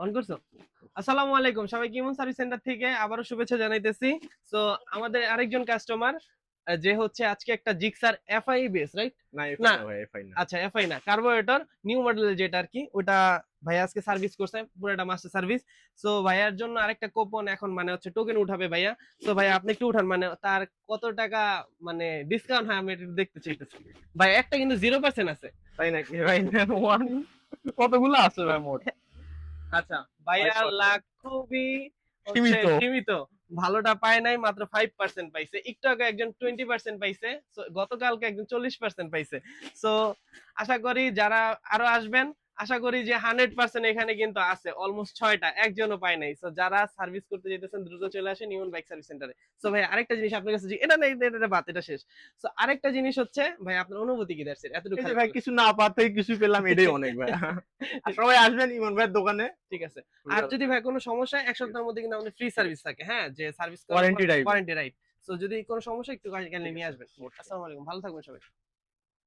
On করছো? আসসালামু আলাইকুম, সবাই ইমন সার্ভিস সেন্টার থেকে আবারও শুভেচ্ছা জানাইতেছি। তো আমাদের আরেকজন কাস্টমার যে হচ্ছে আজকে একটা জিক্সার এফআই বেস, রাইট? না না, এফআই না ভাই, এফআই না। আচ্ছা এফআই না, কার্বোরেটর নিউ মডেলের যেটা আর কি, ওটা ভাই আজকে সার্ভিস করছে, পুরোটা মাস্টার সার্ভিস। সো ভাইয়ার জন্য আরেকটা কুপন এখন মানে হচ্ছে টোকেন উঠাবে ভাইয়া। সো ভাই আপনি একটু উঠান, মানে তার কত টাকা মানে ডিসকাউন্ট হয় আমি একটু দেখতে চাইতেছি। ভাই একটা কিন্তু 0% আছে। তাই নাকি ভাই? ওয়ান কতগুলো আছে ভাই মোট? আচ্ছা, ভাইয়ার 5% লাখ খুবই হচ্ছে সীমিত। সীমিত। ভালোটা পায় নাই, মাত্র 5% পাইছে। একটু আগে একজন 20% পাইছে, গতকালকে একজন 40% পাইছে। সো আশা করি যারা আরো আসবেন, আশা করি যে 100% এখানে কিন্তু আছে, অলমোস্ট 6টা, একজনও পায় নাই। সো যারা সার্ভিস করতে যেতেছেন দ্রুত চলে আসেন ইমন বাইক সার্ভিস সেন্টারে। সো ভাই আরেকটা জিনিস আপনার কাছে এটা নেই, এটা বাদ, এটা শেষ। সো আরেকটা জিনিস হচ্ছে ভাই, আপনার অনুভূতি কি দেখছেন এতটুকু এই যে খারাপ ভাই বলেন? কিছু না পাতেই কিছু পেলাম, এটাই অনেক ভাই। আর সবাই আসবেন ইমন ভাইয়ের দোকানে। ঠিক আছে। আর যদি ভাই কোনো সমস্যা হয়, 1 সপ্তাহের মধ্যে কিন্তু আমাদের ফ্রি সার্ভিস থাকে, হ্যাঁ, যে সার্ভিস করার পর warranty type. Warranty, right? So যদি কোনো সমস্যা একটু কাইন্ডলি ঠিক নিয়ে আছে। আসবেন। আসসালামু আলাইকুম, ভালো থাকবেন সবাই।